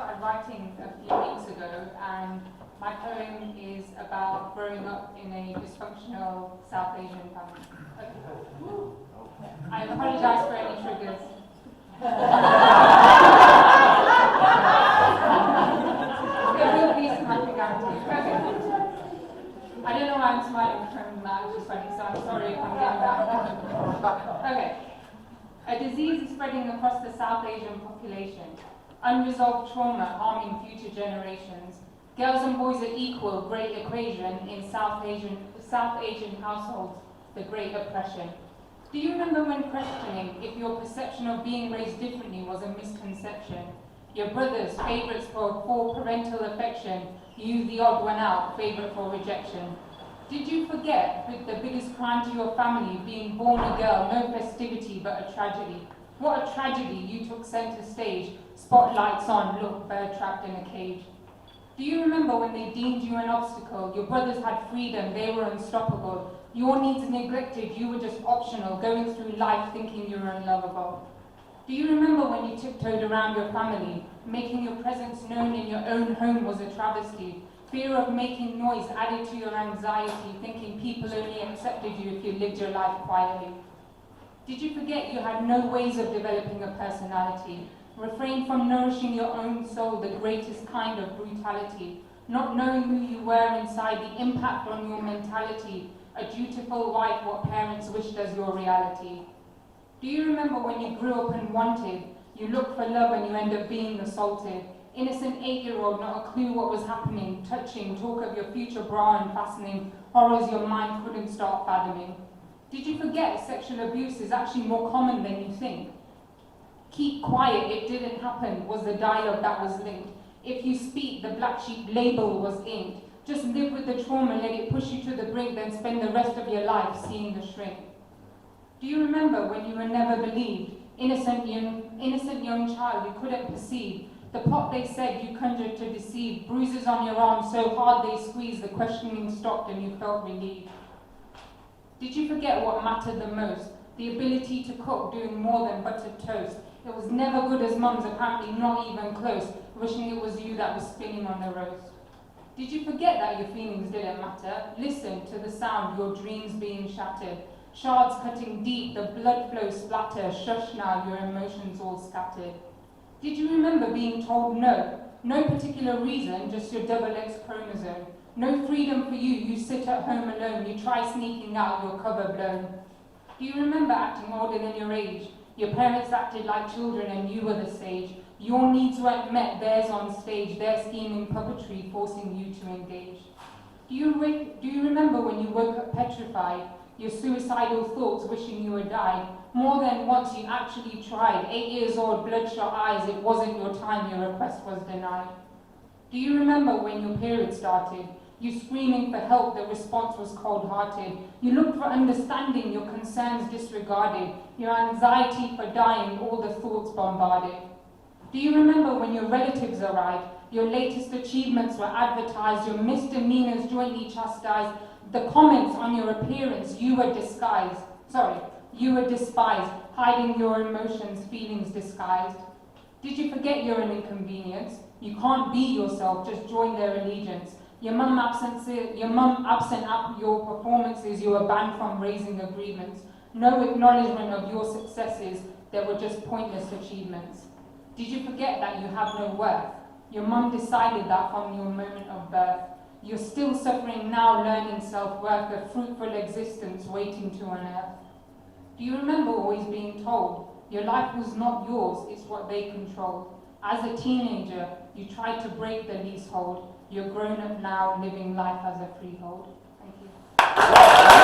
started writing a few weeks ago, and my poem is about growing up in a dysfunctional South Asian family. Okay. I apologize for any triggers. There will be some guarantee. Okay. I don't know why I'm smiling from that, which is funny, so I'm sorry if I'm getting that. Okay. A disease is spreading across the South Asian population. Unresolved trauma harming future generations. Girls and boys are equal, great equation in South Asian households, the Great Oppression. Do you remember when questioning if your perception of being raised differently was a misconception? Your brothers, favourites for parental affection, you the odd one out, favourite for rejection. Did you forget with the biggest crime to your family, being born a girl, no festivity but a tragedy? What a tragedy, you took centre stage, spotlights on, look, bird trapped in a cage. Do you remember when they deemed you an obstacle? Your brothers had freedom, they were unstoppable. Your needs neglected, you were just optional, going through life thinking you were unlovable. Do you remember when you tiptoed around your family, making your presence known in your own home was a travesty? Fear of making noise added to your anxiety, thinking people only accepted you if you lived your life quietly. Did you forget you had no ways of developing a personality? Refrain from nourishing your own soul, the greatest kind of brutality. Not knowing who you were inside, the impact on your mentality. A dutiful wife, what parents wished as your reality. Do you remember when you grew up and wanted? You looked for love and you end up being assaulted. Innocent 8-year-old, not a clue what was happening. Touching, talk of your future bra and fastening. Horrors your mind couldn't start fathoming. Did you forget sexual abuse is actually more common than you think? Keep quiet, it didn't happen, was the dialogue that was linked. If you speak, the black sheep label was inked. Just live with the trauma, let it push you to the brink, then spend the rest of your life seeing the shrink. Do you remember when you were never believed? Innocent young child, you couldn't perceive. The plot they said you conjured to deceive. Bruises on your arms so hard they squeezed, the questioning stopped and you felt relieved. Did you forget what mattered the most? The ability to cook, doing more than buttered toast. It was never good as mum's, apparently not even close, wishing it was you that was spinning on the roast. Did you forget that your feelings didn't matter? Listen to the sound, your dreams being shattered. Shards cutting deep, the blood flow splatter. Shush now, your emotions all scattered. Did you remember being told no? No particular reason, just your double-X chromosome. No freedom for you, you sit at home alone. You try sneaking out, your cover blown. Do you remember acting older than your age? Your parents acted like children and you were the sage. Your needs weren't met, theirs on stage, their scheming puppetry forcing you to engage. Do you remember when you woke up petrified? Your suicidal thoughts wishing you had died. More than once you actually tried. 8 years old, bloodshot eyes, it wasn't your time, your request was denied. Do you remember when your period started? You screaming for help, the response was cold-hearted. You looked for understanding, your concerns disregarded. Your anxiety for dying, all the thoughts bombarded. Do you remember when your relatives arrived? Your latest achievements were advertised, your misdemeanors jointly chastised. The comments on your appearance, you were despised, hiding your emotions, feelings disguised. Did you forget you're an inconvenience? You can't be yourself, just join their allegiance. Your mum absent at your performances, you were banned from raising agreements. No acknowledgement of your successes, they were just pointless achievements. Did you forget that you have no worth? Your mum decided that from your moment of birth. You're still suffering now, learning self-worth, a fruitful existence waiting to unearth. Do you remember always being told, your life was not yours, it's what they controlled? As a teenager, you tried to break the leasehold. You're grown up now, living life as a freehold. Thank you.